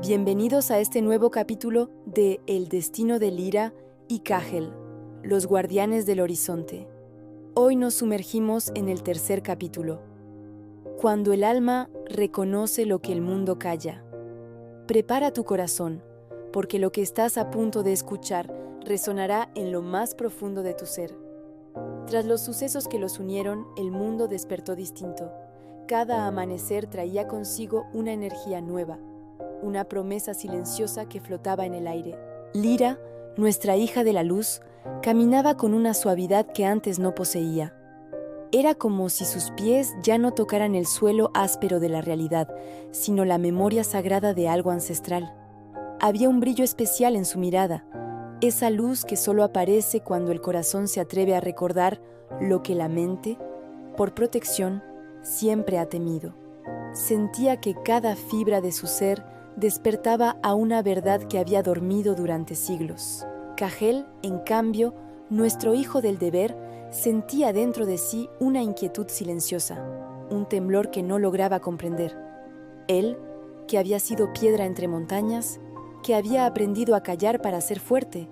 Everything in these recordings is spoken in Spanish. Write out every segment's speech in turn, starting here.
Bienvenidos a este nuevo capítulo de El destino de Lyra y Kahel, los guardianes del horizonte. Hoy nos sumergimos en el tercer capítulo, cuando el alma reconoce lo que el mundo calla. Prepara tu corazón, porque lo que estás a punto de escuchar resonará en lo más profundo de tu ser. Tras los sucesos que los unieron, el mundo despertó distinto. Cada amanecer traía consigo una energía nueva, una promesa silenciosa que flotaba en el aire. Lyra, nuestra hija de la luz, caminaba con una suavidad que antes no poseía. Era como si sus pies ya no tocaran el suelo áspero de la realidad, sino la memoria sagrada de algo ancestral. Había un brillo especial en su mirada, esa luz que solo aparece cuando el corazón se atreve a recordar lo que la mente, por protección, siempre ha temido. Sentía que cada fibra de su ser despertaba a una verdad que había dormido durante siglos. Kahel, en cambio, nuestro hijo del deber, sentía dentro de sí una inquietud silenciosa, un temblor que no lograba comprender. Él, que había sido piedra entre montañas, que había aprendido a callar para ser fuerte.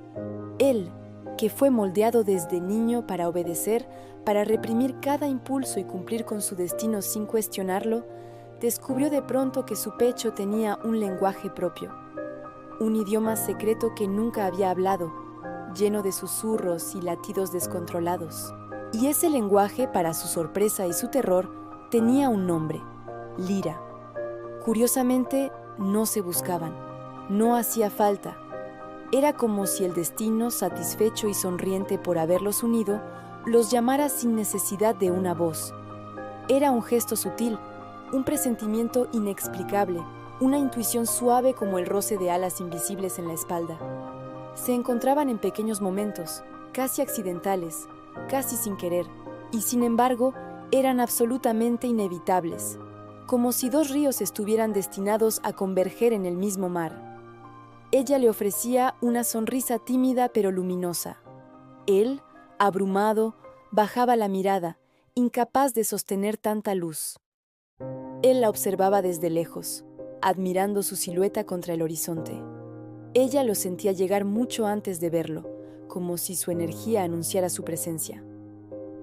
Él, que fue moldeado desde niño para obedecer, para reprimir cada impulso y cumplir con su destino sin cuestionarlo, descubrió de pronto que su pecho tenía un lenguaje propio, un idioma secreto que nunca había hablado, lleno de susurros y latidos descontrolados. Y ese lenguaje, para su sorpresa y su terror, tenía un nombre: Lyra. Curiosamente, no se buscaban, no hacía falta. Era como si el destino, satisfecho y sonriente por haberlos unido, los llamara sin necesidad de una voz. Era un gesto sutil, un presentimiento inexplicable, una intuición suave como el roce de alas invisibles en la espalda. Se encontraban en pequeños momentos, casi accidentales, casi sin querer, y sin embargo eran absolutamente inevitables, como si dos ríos estuvieran destinados a converger en el mismo mar. Ella le ofrecía una sonrisa tímida pero luminosa. Él, abrumado, bajaba la mirada, incapaz de sostener tanta luz. Él la observaba desde lejos, admirando su silueta contra el horizonte. Ella lo sentía llegar mucho antes de verlo, como si su energía anunciara su presencia.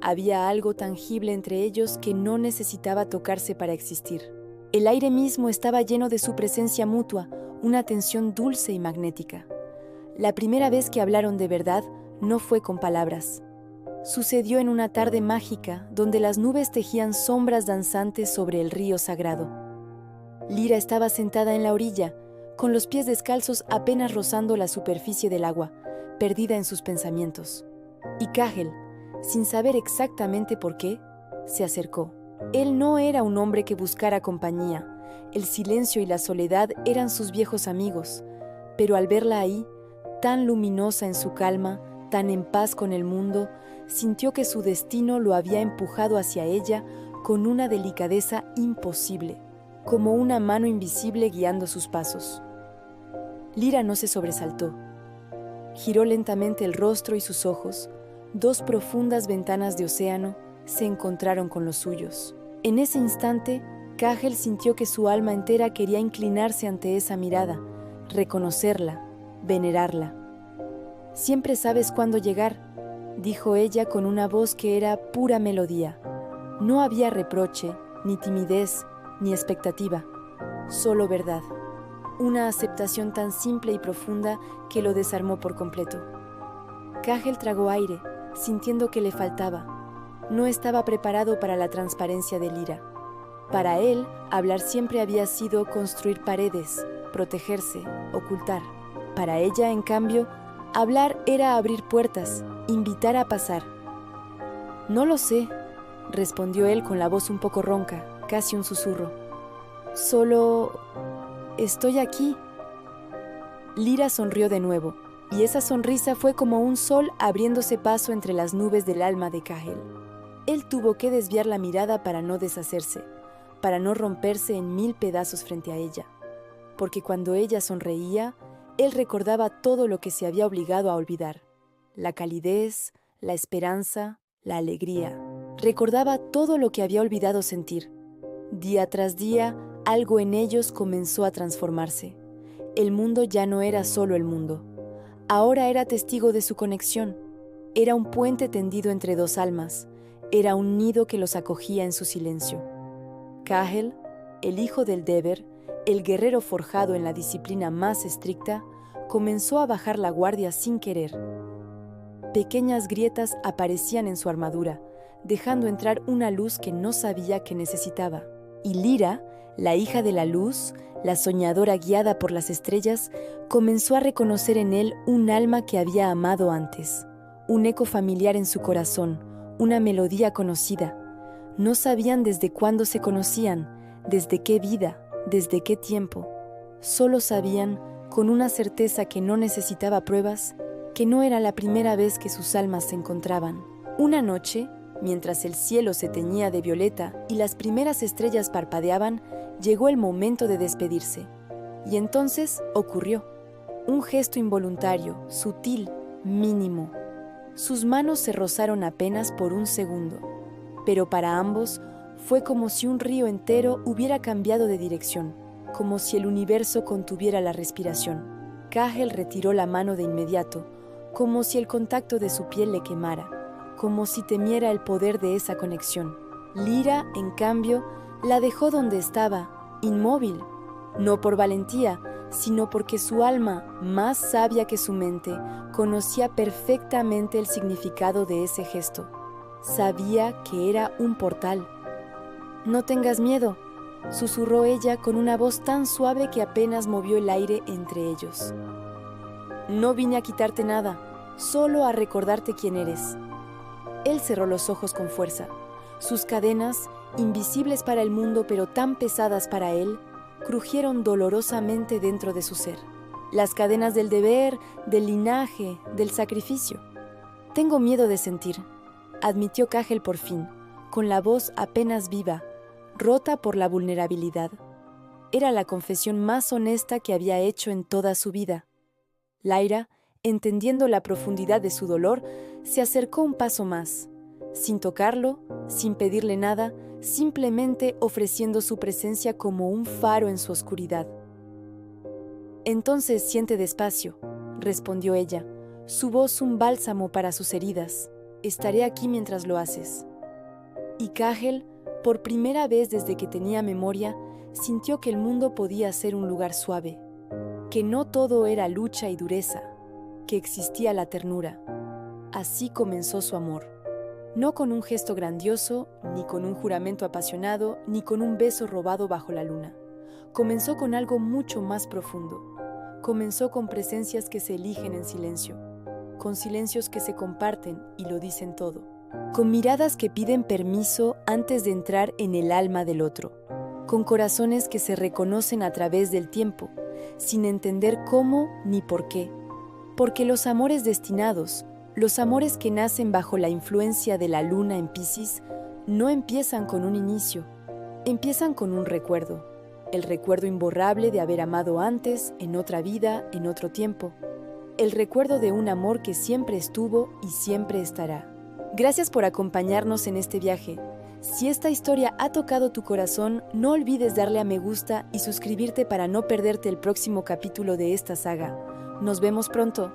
Había algo tangible entre ellos que no necesitaba tocarse para existir. El aire mismo estaba lleno de su presencia mutua, una tensión dulce y magnética. La primera vez que hablaron de verdad no fue con palabras. Sucedió en una tarde mágica donde las nubes tejían sombras danzantes sobre el río sagrado. Lyra estaba sentada en la orilla, con los pies descalzos apenas rozando la superficie del agua, perdida en sus pensamientos. Y Kahel, sin saber exactamente por qué, se acercó. Él no era un hombre que buscara compañía. El silencio y la soledad eran sus viejos amigos, pero al verla ahí, tan luminosa en su calma, tan en paz con el mundo, sintió que su destino lo había empujado hacia ella con una delicadeza imposible, como una mano invisible guiando sus pasos. Lyra no se sobresaltó. Giró lentamente el rostro y sus ojos, dos profundas ventanas de océano, se encontraron con los suyos. En ese instante, Kahel sintió que su alma entera quería inclinarse ante esa mirada, reconocerla, venerarla. «Siempre sabes cuándo llegar», dijo ella con una voz que era pura melodía. No había reproche, ni timidez, ni expectativa, solo verdad. Una aceptación tan simple y profunda que lo desarmó por completo. Kahel tragó aire, sintiendo que le faltaba. No estaba preparado para la transparencia de Lyra. Para él, hablar siempre había sido construir paredes, protegerse, ocultar. Para ella, en cambio, hablar era abrir puertas, invitar a pasar. «No lo sé», respondió él con la voz un poco ronca, casi un susurro. «Solo... estoy aquí». Lyra sonrió de nuevo, y esa sonrisa fue como un sol abriéndose paso entre las nubes del alma de Kahel. Él tuvo que desviar la mirada para no deshacerse, para no romperse en 1000 pedazos frente a ella, porque cuando ella sonreía, él recordaba todo lo que se había obligado a olvidar: la calidez, la esperanza, la alegría. Recordaba todo lo que había olvidado sentir. Día tras día, algo en ellos comenzó a transformarse. El mundo ya no era solo el mundo. Ahora era testigo de su conexión. Era un puente tendido entre dos almas. Era un nido que los acogía en su silencio. Cahel, el hijo del Deber, el guerrero forjado en la disciplina más estricta, comenzó a bajar la guardia sin querer. Pequeñas grietas aparecían en su armadura, dejando entrar una luz que no sabía que necesitaba. Y Lyra, la hija de la luz, la soñadora guiada por las estrellas, comenzó a reconocer en él un alma que había amado antes, un eco familiar en su corazón, una melodía conocida. No sabían desde cuándo se conocían, desde qué vida, desde qué tiempo. Solo sabían, con una certeza que no necesitaba pruebas, que no era la primera vez que sus almas se encontraban. Una noche, mientras el cielo se teñía de violeta y las primeras estrellas parpadeaban, llegó el momento de despedirse. Y entonces ocurrió. Un gesto involuntario, sutil, mínimo. Sus manos se rozaron apenas por un segundo, pero para ambos fue como si un río entero hubiera cambiado de dirección, como si el universo contuviera la respiración. Cahel retiró la mano de inmediato, como si el contacto de su piel le quemara, como si temiera el poder de esa conexión. Lyra, en cambio, la dejó donde estaba, inmóvil, no por valentía, sino porque su alma, más sabia que su mente, conocía perfectamente el significado de ese gesto. Sabía que era un portal. «No tengas miedo», susurró ella con una voz tan suave que apenas movió el aire entre ellos. «No vine a quitarte nada, solo a recordarte quién eres». Él cerró los ojos con fuerza. Sus cadenas, invisibles para el mundo pero tan pesadas para él, crujieron dolorosamente dentro de su ser. Las cadenas del deber, del linaje, del sacrificio. «Tengo miedo de sentir», admitió Cahel por fin, con la voz apenas viva, rota por la vulnerabilidad. Era la confesión más honesta que había hecho en toda su vida. Lyra, entendiendo la profundidad de su dolor, se acercó un paso más, sin tocarlo, sin pedirle nada, simplemente ofreciendo su presencia como un faro en su oscuridad. «Entonces siente despacio», respondió ella, su voz un bálsamo para sus heridas. «Estaré aquí mientras lo haces». Y Cahel, por primera vez desde que tenía memoria, sintió que el mundo podía ser un lugar suave, que no todo era lucha y dureza, que existía la ternura. Así comenzó su amor. No con un gesto grandioso, ni con un juramento apasionado, ni con un beso robado bajo la luna. Comenzó con algo mucho más profundo. Comenzó con presencias que se eligen en silencio, con silencios que se comparten y lo dicen todo, con miradas que piden permiso antes de entrar en el alma del otro, con corazones que se reconocen a través del tiempo, sin entender cómo ni por qué. Porque los amores destinados, los amores que nacen bajo la influencia de la luna en Piscis, no empiezan con un inicio, empiezan con un recuerdo, el recuerdo imborrable de haber amado antes, en otra vida, en otro tiempo, el recuerdo de un amor que siempre estuvo y siempre estará. Gracias por acompañarnos en este viaje. Si esta historia ha tocado tu corazón, no olvides darle a me gusta y suscribirte para no perderte el próximo capítulo de esta saga. Nos vemos pronto.